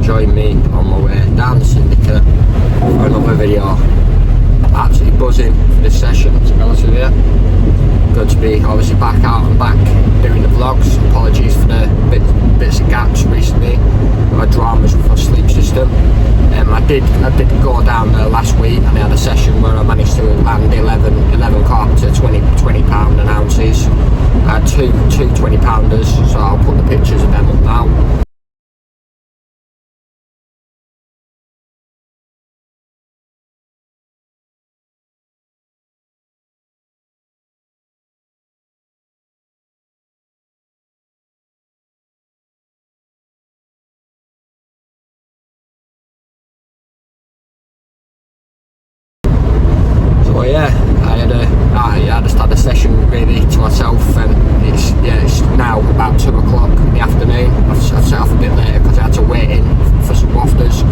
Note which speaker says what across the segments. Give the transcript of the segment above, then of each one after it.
Speaker 1: join me on my way down the Syndicate for another video. Absolutely buzzing for this session, to be honest with you. Good to be obviously back out and back doing the vlogs. Apologies for the bits of gaps recently. I had dramas with my sleep system. I did go down there last week and I had a session where I managed to land 11 carp to 20 pound an ounces. I had two 20 pounders, so I'll put the pictures of them up now. Well, yeah, I just had a session really to myself, and it's now about 2 o'clock in the afternoon. I've set off a bit later because I had to wait in for some wafters.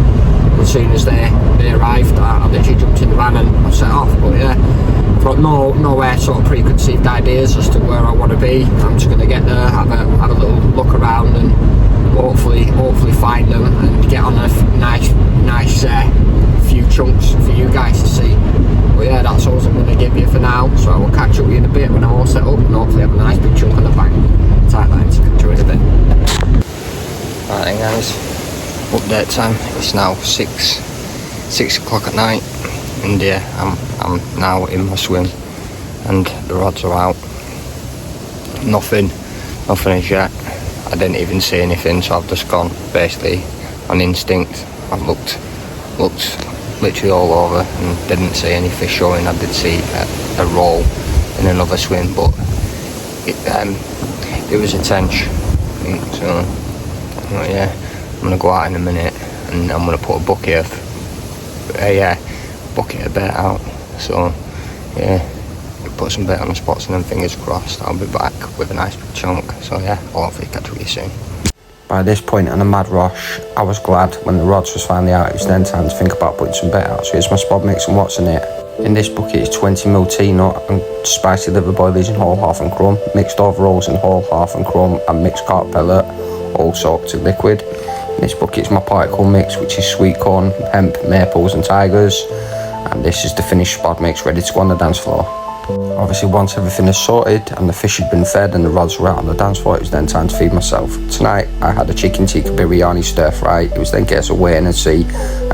Speaker 1: As soon as they arrived, I literally jumped in the van and I set off. But yeah, I've got nowhere sort of preconceived ideas as to where I want to be. I'm just going to get there, have a little look around, and hopefully find them and get on a nice few chunks for you guys to see. But yeah, that's all I'm going to give you for now, so I will catch up with you in a bit when I'm all set up and hopefully have a nice big chunk on the bank. Tight lines, catch you in a bit. Right then guys, update time. It's now 6 o'clock at night, and yeah, I'm now in my swim and the rods are out. Nothing as yet. I didn't even see anything, so I've just gone basically on instinct. I've looked literally all over and didn't see any fish showing. I did see a roll in another swim, but it was a tench. So yeah, I'm gonna go out in a minute and I'm gonna put a bucket of bait out. So yeah, put some bait on the spots and then fingers crossed I'll be back with a nice big chunk. So yeah, I'll hopefully catch up with you soon. By this point in a mad rush, I was glad when the rods was finally out. It was then time to think about putting some bait out. So here's my spot mix and what's in it. In this bucket is 20ml T-nut and spicy liver boilies in whole, half and crumb, mixed overalls in whole, half and crumb, and mixed carp pellet, all soaked in liquid. In this bucket is my particle mix, which is sweet corn, hemp, maples and tigers. And this is the finished spot mix ready to go on the dance floor. Obviously, once everything is sorted and the fish had been fed and the rods were out on the dance floor, it was then time to feed myself. Tonight I had a chicken tikka biryani stir fry. It was then case of wait and see,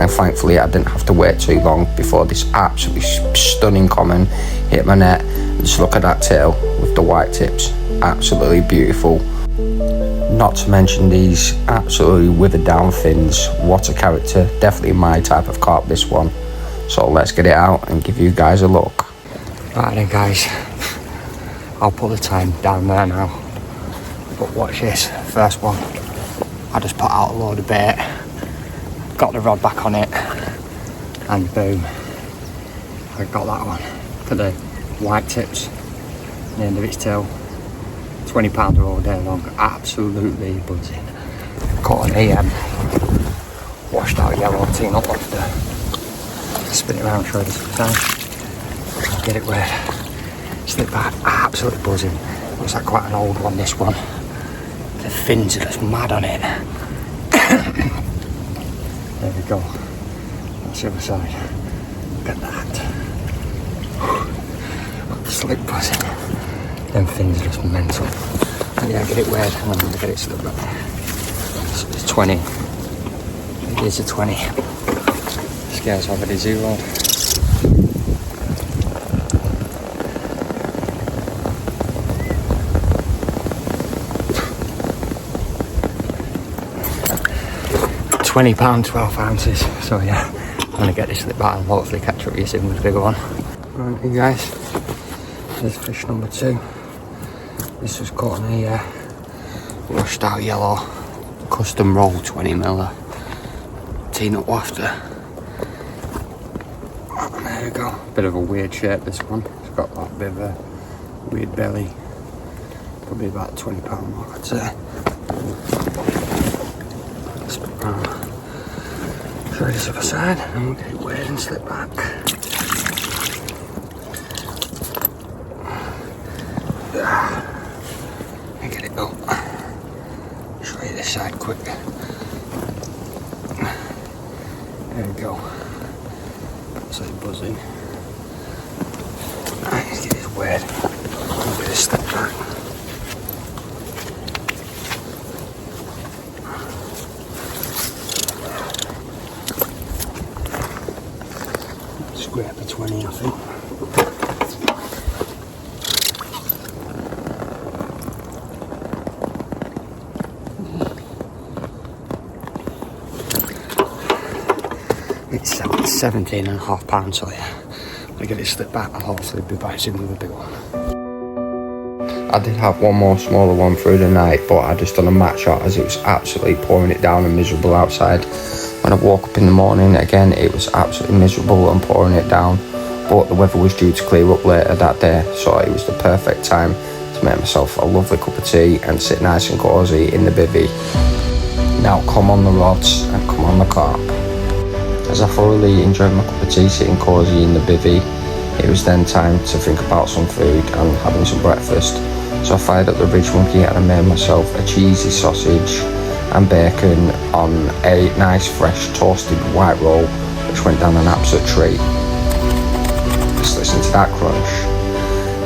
Speaker 1: and thankfully I didn't have to wait too long before this absolutely stunning common hit my net. And just look at that tail with the white tips, absolutely beautiful. Not to mention these absolutely withered down fins. What a character, definitely my type of carp, this one. So let's get it out and give you guys a look. Right then guys, I'll put the time down there now, but watch this, first one. I just put out a load of bait, got the rod back on it, and boom, I got that one for the white tips, the end of its tail. 20 pounder all day long, absolutely buzzing. Caught an EM, washed out yellow T-nut lobster. Spin it around, show this time. Get it where slip back, absolutely buzzing. Looks like quite an old one, this one. The fins are just mad on it. There we go. That's the other side. Look at that. Slip buzzing. Them fins are just mental. And yeah, get it wet and I'm gonna get it slipped back. So it's 20. It is a 20. Scales already zeroed. £20, 12 ounces. So yeah, I'm gonna get this slipped back and hopefully catch up with you soon with a bigger one. Right, you guys, here's fish number 2. This was caught in a washed out yellow custom roll 20mm T-nut wafter. There we go. Bit of a weird shape, this one. It's got that bit of a weird belly. Probably about £20 mark, I'd say. Spit round. Try this other side and we'll get it weird and slip back. And get it up. Show you this side quick.
Speaker 2: There we go. That's like buzzing. Right, let's get this weird. I'm going to step back. Scrape a 20, I think. It's 17.5 pounds, so yeah, I get it slipped back and hopefully be back soon with a big one.
Speaker 1: I did have one more smaller one through the night, but I just done a match shot as it was absolutely pouring it down and miserable outside. When I woke up in the morning, again, it was absolutely miserable and pouring it down, but the weather was due to clear up later that day, so it was the perfect time to make myself a lovely cup of tea and sit nice and cosy in the bivvy. Now come on the rods and come on the carp. As I thoroughly enjoyed my cup of tea sitting cosy in the bivvy, it was then time to think about some food and having some breakfast. So I fired up the Ridge Monkey and I made myself a cheesy sausage and bacon on a nice fresh toasted white roll, which went down an absolute treat. Just listen to that crunch.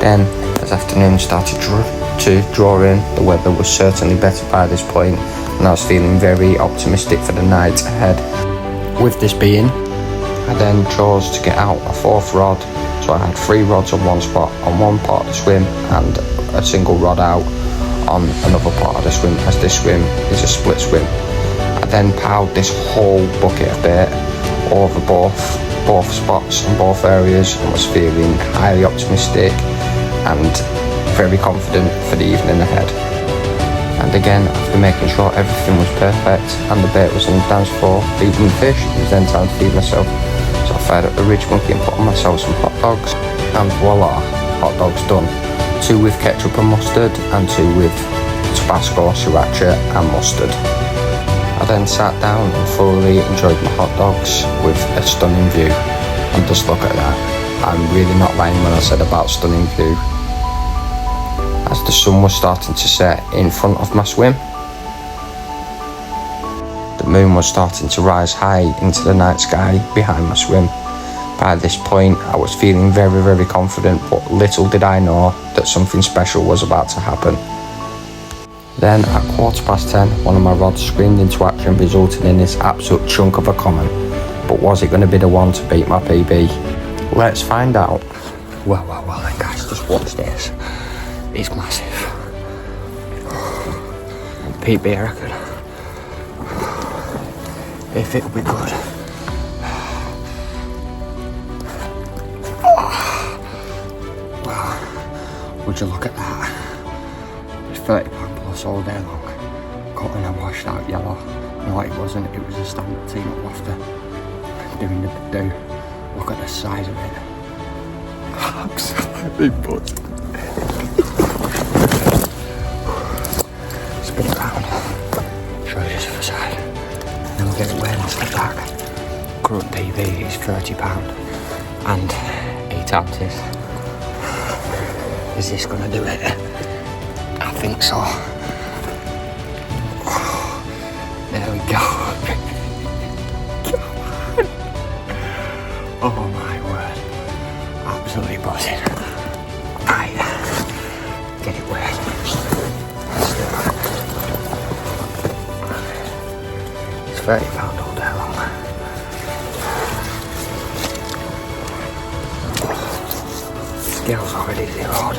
Speaker 1: Then, as afternoon started to draw in, the weather was certainly better by this point, and I was feeling very optimistic for the night ahead. With this being, I then chose to get out a fourth rod, so I had 3 rods on one spot on one part of the swim and a single rod out on another part of the swim, as this swim is a split swim. I then piled this whole bucket of bait over both spots and both areas and was feeling highly optimistic and very confident for the evening ahead. And again, after making sure everything was perfect and the bait was on the dance floor feeding the fish, it was then time to feed myself. So I fired up the Ridge Monkey and put on myself some hot dogs, and voila, hot dogs done. 2 with ketchup and mustard and 2 with Tabasco, sriracha and mustard. I then sat down and thoroughly enjoyed my hot dogs with a stunning view. And just look at that, I'm really not lying when I said about stunning view. As the sun was starting to set in front of my swim, the moon was starting to rise high into the night sky behind my swim. By this point, I was feeling very, very confident, but little did I know that something special was about to happen. Then, at 10:15, one of my rods screamed into action, resulting in this absolute chunk of a common. But was it going to be the one to beat my PB? Let's find out.
Speaker 2: Well then guys, just watch this. It's massive. PB record. If it'll be good. Would you look at that? It's £30 plus all day long. Cut in and washed out yellow. No, it wasn't. It was a standard team up after doing the do. Look at the size of it. Absolutely buzzing. Spin it round. Show you this other side. And then we'll get it where and slip back. Current PB is £30 and 8 ounces. Is this gonna do it? I think so. There we go. Oh my word. Absolutely buzzing. Right. Get it wet. Let's do it. It's £30 all day long. Scale's already zeroed.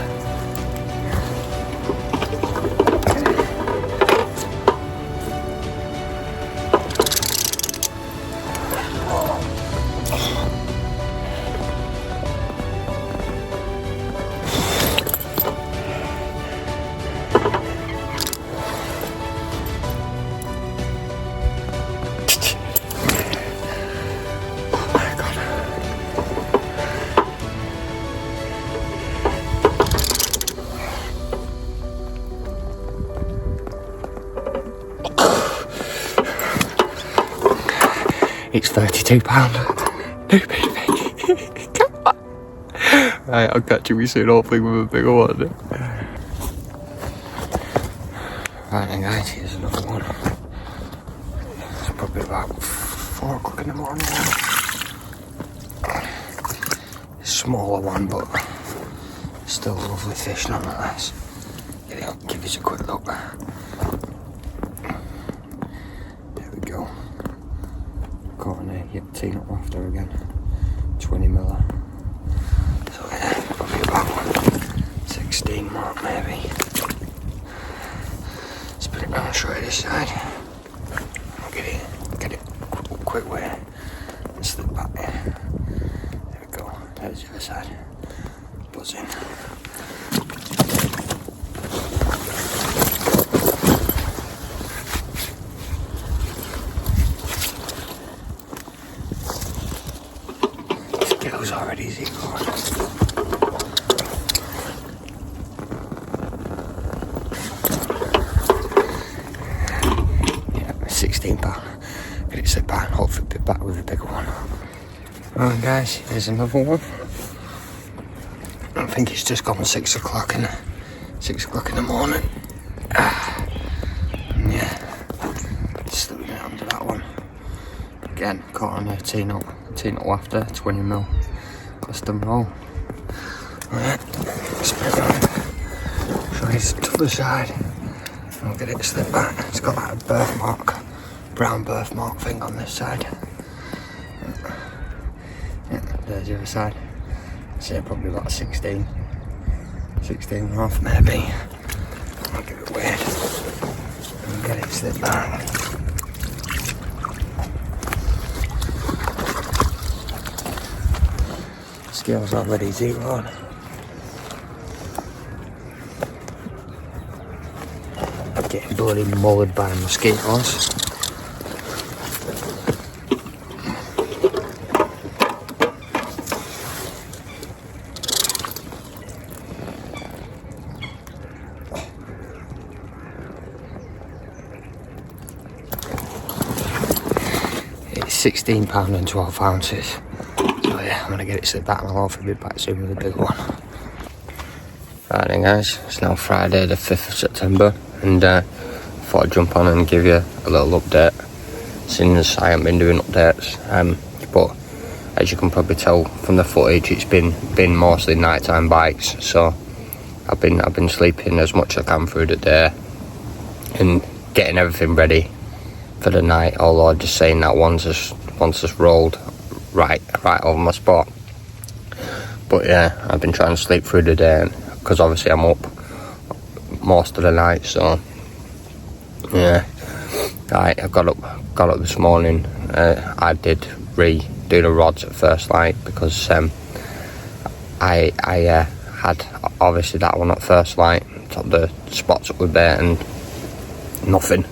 Speaker 2: It's £32. No baby. Come on. Right, I'll catch you soon, hopefully with a bigger one. Right then guys, here's another one. It's probably about 4 4 o'clock in the morning now. Smaller one, but still a lovely fish nonetheless. Get it up, give us a quick look. There we go. Caught an 18 up after again. 20 miller. So yeah, probably about 16 mark maybe. Let's put it down and show you this side. Get it quick way and slip back in. There we go, there's the other side. Buzz in. Scale's already zero. Yeah, £16. Get it slip back and hopefully be back with a bigger one. Alright guys, here's another one. I think it's just gone 6 o'clock in the morning. Yeah, slipping it under that one. Again, caught on a teen up after 20 mil custom roll. Alright, spin it around. Show you to the side. I'll get it to slip back. It's got like a birthmark, brown birthmark thing on this side. Yeah, there's the other side. So probably about 16 and a half maybe. I'll give it weird and get it to slip back. Scale's already zeroed. I'm getting bloody mauled by mosquitoes. It's £16 and 12 ounces. So yeah, I'm gonna get it slipped back and I'll hopefully be back soon with a big one. Right then guys, it's now Friday the 5th of September and I thought I'd jump on and give you a little update since I haven't been doing updates. But as you can probably tell from the footage, it's been mostly nighttime bites, so I've been sleeping as much as I can through the day and getting everything ready for the night, although just saying that once it's rolled right over my spot. But yeah, I've been trying to sleep through the day because obviously I'm up most of the night, so yeah. Right, I got up this morning. I did redo the rods at first light because I had obviously that one at first light, took the spots up with bait and nothing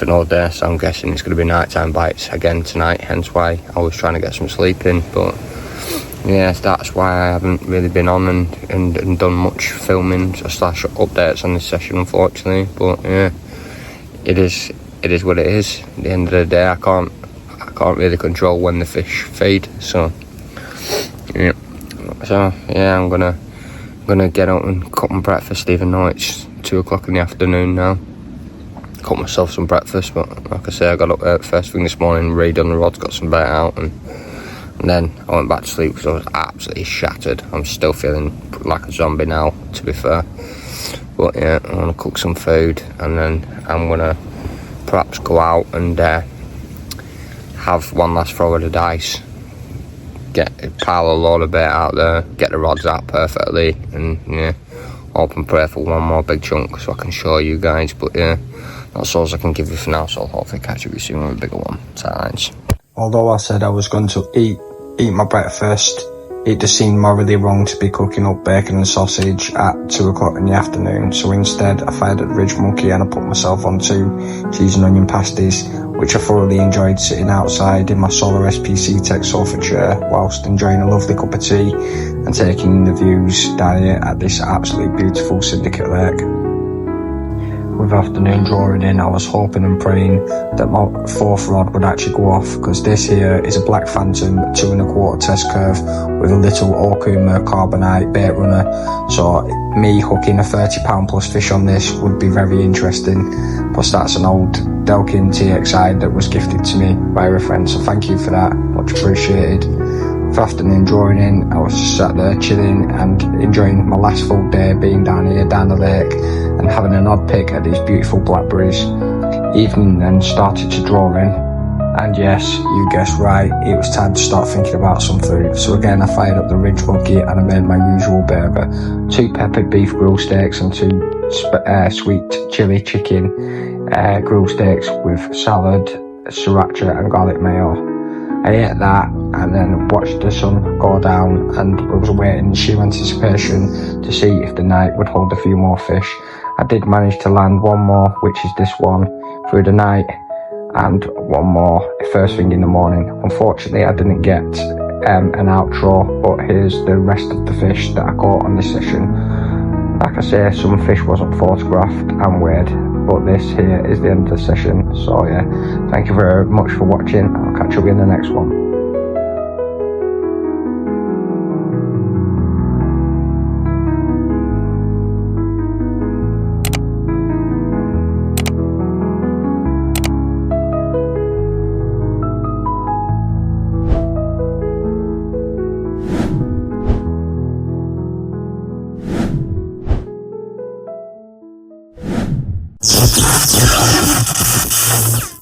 Speaker 2: all day, so I'm guessing it's going to be nighttime bites again tonight, hence why I was trying to get some sleep in. But yeah, that's why I haven't really been on and done much filming / updates on this session, unfortunately. But yeah, it is what it is. At the end of the day, I can't really control when the fish feed, so yeah. I'm gonna get out and cook my breakfast, even though it's 2 o'clock in the afternoon now. Cook myself some breakfast, but like I say, I got up first thing this morning, redone the rods, got some bait out, and then I went back to sleep because I was absolutely shattered. I'm still feeling like a zombie now, to be fair. But yeah, I want to cook some food, and then I'm gonna perhaps go out and have one last throw of the dice, pile a load of bait out there, get the rods out perfectly, and yeah, hope and pray for one more big chunk so I can show you guys. But yeah, that's all I can give you for now, so I'll hopefully catch up with you soon with a bigger one. Thanks.
Speaker 3: Although I said I was going to eat my breakfast, it just seemed morally wrong to be cooking up bacon and sausage at 2 o'clock in the afternoon, so instead I fired at the Ridge Monkey and I put myself on 2 cheese and onion pasties, which I thoroughly enjoyed sitting outside in my Solar SPC Tech sofa chair whilst enjoying a lovely cup of tea and taking in the views down here at this absolutely beautiful Syndicate lake. With afternoon drawing in, I was hoping and praying that my 4th rod would actually go off, because this here is a Black Phantom 2 1/4 test curve with a little Okuma carbonite bait runner, so me hooking a £30+ plus fish on this would be very interesting. Plus that's an old Delkin TXI that was gifted to me by a friend, so thank you for that, much appreciated. For afternoon drawing in, I was just sat there chilling and enjoying my last full day being down here, down the lake, and having an odd pick at these beautiful blackberries. Evening then started to draw in, and yes, you guessed right, it was time to start thinking about some food. So again, I fired up the Ridge Monkey and I made my usual burger. 2 peppered beef grill steaks and 2 sweet chili chicken grill steaks with salad, sriracha and garlic mayo. I ate that and then watched the sun go down, and I was waiting in sheer anticipation to see if the night would hold a few more fish. I did manage to land one more, which is this one, through the night, and one more first thing in the morning. Unfortunately, I didn't get an outro, but here's the rest of the fish that I caught on this session. Like I say, some fish wasn't photographed and weird, but this here is the end of the session. So yeah, thank you very much for watching. I'll catch you in the next one.
Speaker 4: Yeah.